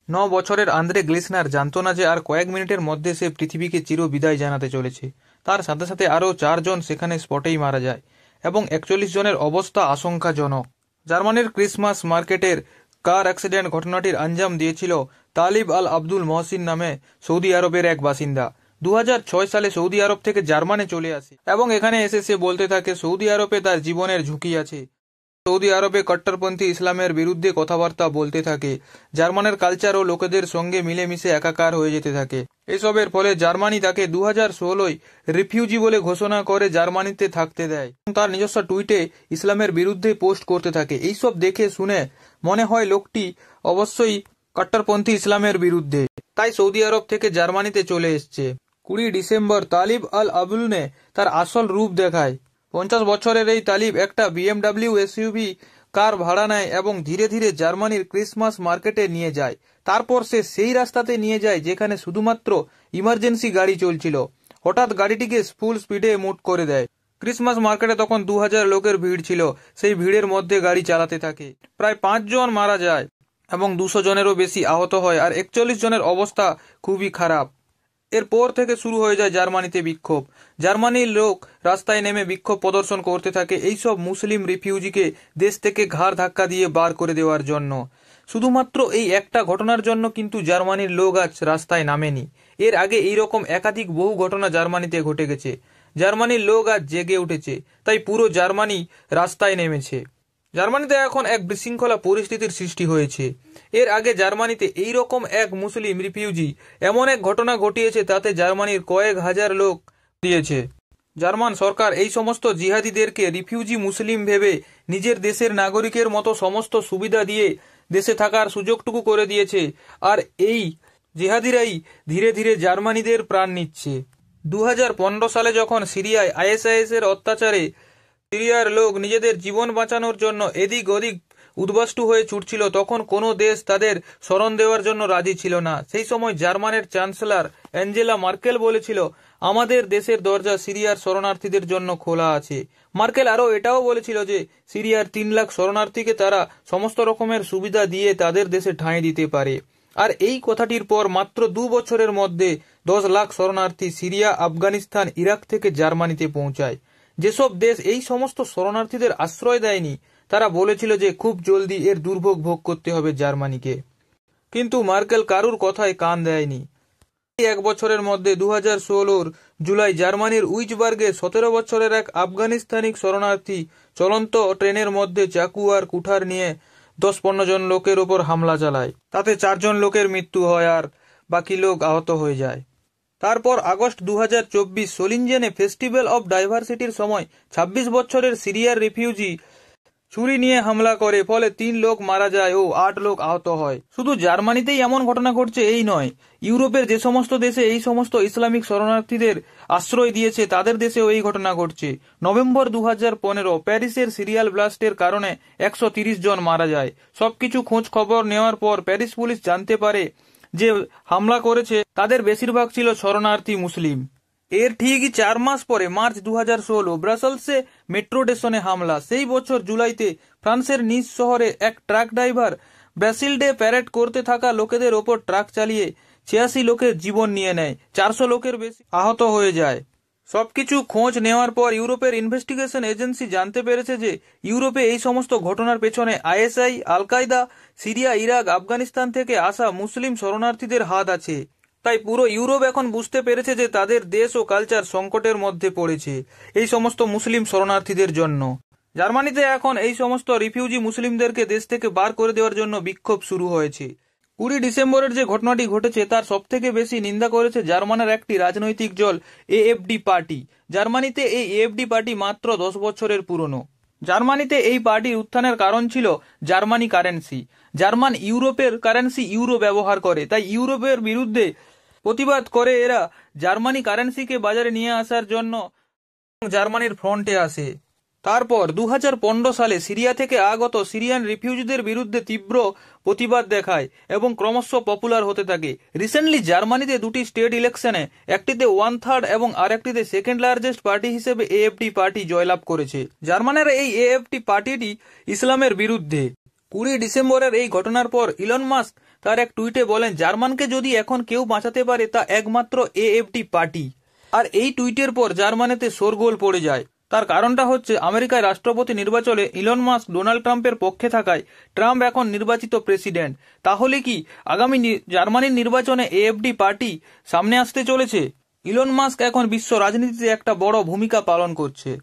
বছরের আন্দ্রে গ্লেসনার জানতো না যে আর কয়েক মিনিটের মধ্যে সে পৃথিবীকে চির বিদায় জানাতে চলেছে। তার সাথে সাথে আরও 4 জন সেখানে স্পটেই মারা যায় এবং 41 জনের অবস্থা আশঙ্কাজনক। জার্মানির ক্রিসমাস মার্কেটের কার অ্যাক্সিডেন্ট ঘটনাটির আঞ্জাম দিয়েছিল তালিব আল আব্দুল মহসিন নামে সৌদি আরবের এক বাসিন্দা। 2006 সালে সৌদি আরব থেকে জার্মানে চলে আসে এবং এখানে এসে সে বলতে থাকে সৌদি আরবে তার জীবনের ঝুঁকি আছে। সৌদি আরবে কট্টরপন্থী ইসলামের বিরুদ্ধে কথাবার্তা বলতে থাকে। জার্মানের কালচার ও লোকেদের সঙ্গে মিলেমিশে একাকার হয়ে যেতে থাকে। এসবের ফলে জার্মানি তাকে 2016 রিফিউজি বলে ঘোষণা করে জার্মানিতে থাকতে দেয়। তার নিজস্ব টুইটে ইসলামের বিরুদ্ধে পোস্ট করতে থাকে। এইসব দেখে শুনে মনে হয় লোকটি অবশ্যই কট্টরপন্থী ইসলামের বিরুদ্ধে, তাই সৌদি আরব থেকে জার্মানিতে চলে এসছে। 20 ডিসেম্বর তালিব আল আবুলনে তার আসল রূপ দেখায়। 50 বছরের এই তালিব একটা BMW SUV কার ভাড়া নেয় এবং ধীরে ধীরে জার্মানির ক্রিসমাস মার্কেটে নিয়ে যায়। তারপর সে সেই রাস্তাতে নিয়ে যায় যেখানে শুধুমাত্র ইমার্জেন্সি গাড়ি চলছিল। হঠাৎ গাড়িটিকে ফুল স্পিডে মুভ করে দেয়। ক্রিসমাস মার্কেটে তখন 2000 লোকের ভিড় ছিল। সেই ভিড়ের মধ্যে গাড়ি চালাতে থাকে। প্রায় 5 জন মারা যায় এবং 200 জনেরও বেশি আহত হয় আর 41 জনের অবস্থা খুবই খারাপ। এরপর থেকে শুরু হয়ে যায় জার্মানিতে বিক্ষোভ। জার্মানির লোক রাস্তায় নেমে বিক্ষোভ প্রদর্শন করতে থাকে এইসব মুসলিম রিফিউজিকে দেশ থেকে ঘাড় ধাক্কা দিয়ে বার করে দেওয়ার জন্য। শুধুমাত্র এই একটা ঘটনার জন্য কিন্তু জার্মানির লোক আজ রাস্তায় নামেনি। এর আগে এইরকম একাধিক বহু ঘটনা জার্মানিতে ঘটে গেছে। জার্মানির লোক আজ জেগে উঠেছে, তাই পুরো জার্মানি রাস্তায় নেমেছে। জার্মানিতে এখন এক বিশৃঙ্খলা পরিস্থিতির সৃষ্টি হয়েছে। এর আগে জার্মানিতে এইরকম এক মুসলিম রিফিউজি এমন এক ঘটনা ঘটিয়েছে তাতে জার্মানির কয়েক হাজার লোক দিয়েছে। জার্মান সরকার এই সমস্ত জিহাদিদেরকে রিফিউজি মুসলিম ভেবে নিজের দেশের নাগরিকের মতো সমস্ত সুবিধা দিয়ে দেশে থাকার সুযোগটুকু করে দিয়েছে। আর এই জিহাদিরাই ধীরে ধীরে জার্মানিদের প্রাণ নিচ্ছে। 2015 সালে যখন সিরিয়ায় ISIS এর অত্যাচারে সিরিয়ার লোক নিজেদের জীবন বাঁচানোর জন্য এদিক ওদিক উদ্বাস্তু হয়ে ছুটছিল, তখন কোনো দেশ তাদের শরণ দেওয়ার জন্য রাজি ছিল না। সেই সময় জার্মানের চ্যান্সেলর অ্যাঞ্জেলা মার্কেল বলেছিল, আমাদের দেশের দরজা সিরিয়ার শরণার্থীদের জন্য খোলা আছে। মার্কেল আরও এটাও বলেছিল যে সিরিয়ার 3 লাখ শরণার্থীকে তারা সমস্ত রকমের সুবিধা দিয়ে তাদের দেশে ঠাঁই দিতে পারে। আর এই কথাটির পর মাত্র 2 বছরের মধ্যে 10 লাখ শরণার্থী সিরিয়া, আফগানিস্তান, ইরাক থেকে জার্মানিতে পৌঁছায়। যেসব দেশ এই সমস্ত শরণার্থীদের আশ্রয় দেয়নি তারা বলেছিল যে খুব জলদি এর দুর্ভোগ ভোগ করতে হবে জার্মানিকে। কিন্তু মার্কেল কারুর কথায় কান দেয়নি। এই 1 বছরের মধ্যে 2016 জুলাই জার্মানির উইজবার্গে 17 বছরের এক আফগানিস্তানি শরণার্থী চলন্ত ট্রেনের মধ্যে চাকু আর কুঠার নিয়ে 10-15 জন লোকের ওপর হামলা চালায়। তাতে 4 জন লোকের মৃত্যু হয় আর বাকি লোক আহত হয়ে যায়। তারপর আগস্ট 2024 সোলিনজেনে ফেস্টিভ্যাল অব ডাইভার্সিটির সময় 26 বছরের সিরিয়ার রিফিউজি ছুরি নিয়ে হামলা করে, ফলে 3 লোক মারা যায় ও 8 লোক আহত হয়। শুধু জার্মানিতেই এমন ঘটনা ঘটছে এই নয়, ইউরোপের যে সমস্ত দেশে এই সমস্ত ইসলামিক শরণার্থীদের আশ্রয় দিয়েছে তাদের দেশেও এই ঘটনা ঘটছে। নভেম্বর 2015 প্যারিসের সিরিয়াল ব্লাস্টের কারণে 130 জন মারা যায়। সবকিছু খোঁজ খবর নেওয়ার পর প্যারিস পুলিশ জানতে পারে যে হামলা করেছে তাদের বেশিরভাগ ছিল শরণার্থী মুসলিম। এর ঠিকই 4 মাস পরে মার্চ 2016 ব্রাসেলসে মেট্রো স্টেশনে হামলা। সেই বছর জুলাইতে ফ্রান্সের নিস শহরে এক ট্রাক ড্রাইভার ব্রাসিলডে প্যারেড করতে থাকা লোকেদের ওপর ট্রাক চালিয়ে 86 লোকের জীবন নিয়ে নেয়। 400 লোকের বেশি আহত হয়ে যায়। সবকিছু খোঁজ নেওয়ার পর ইউরোপের ইনভেস্টিগেশন এজেন্সি জানতে পেরেছে যে ইউরোপে এই সমস্ত ঘটনার পেছনে ISI, আল কায়দা, সিরিয়া, ইরাক, আফগানিস্তান থেকে আসা মুসলিম শরণার্থীদের হাত আছে। তাই পুরো ইউরোপ এখন বুঝতে পেরেছে যে তাদের দেশ ও কালচার সংকটের মধ্যে পড়েছে এই সমস্ত মুসলিম শরণার্থীদের জন্য। জার্মানিতে এখন এই সমস্ত রিফিউজি মুসলিমদেরকে দেশ থেকে বার করে দেওয়ার জন্য বিক্ষোভ শুরু হয়েছে। 20 ডিসেম্বরের যে ঘটনাটি ঘটেছে তার সবথেকে বেশি নিন্দা করেছে জার্মানের একটি রাজনৈতিক দল AFD পার্টি। জার্মানিতে এই AFD পার্টি মাত্র 10 বছরের পুরনো। জার্মানিতে এই পার্টির উত্থানের কারণ ছিল জার্মানি কারেন্সি। জার্মান ইউরোপের কারেন্সি ইউরো ব্যবহার করে, তাই ইউরোপের বিরুদ্ধে প্রতিবাদ করে এরা জার্মানি কারেন্সিকে বাজারে নিয়ে আসার জন্য জার্মানির ফ্রন্টে আসে। তারপর 2015 সালে সিরিয়া থেকে আগত সিরিয়ান রিফিউজিদের বিরুদ্ধে তীব্র প্রতিবাদ দেখায় এবং ক্রমশ পপুলার হতে থাকে। রিসেন্টলি জার্মানিতে 2টি স্টেট ইলেকশনে একটিতে 1/3 এবং আরেকটিতে সেকেন্ড লার্জেস্ট পার্টি হিসেবে AFD পার্টি জয়লাভ করেছে। জার্মানের এই AFD পার্টিটি ইসলামের বিরুদ্ধে। 20 ডিসেম্বরের এই ঘটনার পর ইলন মাস্ক তার এক টুইটে বলেন, জার্মানকে যদি এখন কেউ বাঁচাতে পারে তা একমাত্র এএফডি পার্টি। আর এই টুইটের পর জার্মানিতে শোরগোল পড়ে যায়। তার কারণটা হচ্ছে আমেরিকায় রাষ্ট্রপতি নির্বাচনে ইলন মাস্ক ডোনাল্ড ট্রাম্পের পক্ষে থাকায় ট্রাম্প এখন নির্বাচিত প্রেসিডেন্ট। তাহলে কি আগামী জার্মানির নির্বাচনে এএফডি পার্টি সামনে আসতে চলেছে? ইলন মাস্ক এখন বিশ্ব রাজনীতিতে একটা বড় ভূমিকা পালন করছে।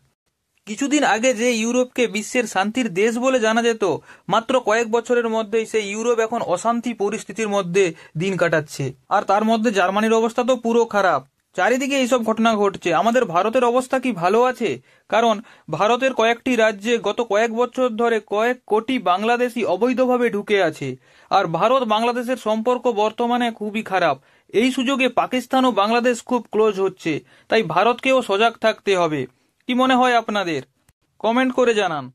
কিছুদিন আগে যে ইউরোপকে বিশ্বের শান্তির দেশ বলে জানা যেত, মাত্র কয়েক বছরের মধ্যেই সেই ইউরোপ এখন অশান্তি পরিস্থিতির মধ্যে দিন কাটাচ্ছে। আর তার মধ্যে জার্মানির অবস্থা তো পুরো খারাপ। চারিদিকে এইসব ঘটনা ঘটছে। আমাদের ভারতের অবস্থা কি ভালো আছে? কারণ ভারতের কয়েকটি রাজ্যে গত কয়েক বছর ধরে কয়েক কোটি বাংলাদেশি অবৈধভাবে ঢুকে আছে। আর ভারত বাংলাদেশের সম্পর্ক বর্তমানে খুবই খারাপ। এই সুযোগে পাকিস্তান ও বাংলাদেশ খুব ক্লোজ হচ্ছে। তাই ভারতকেও সজাগ থাকতে হবে। কি মনে হয় আপনাদের? কমেন্ট করে জানান।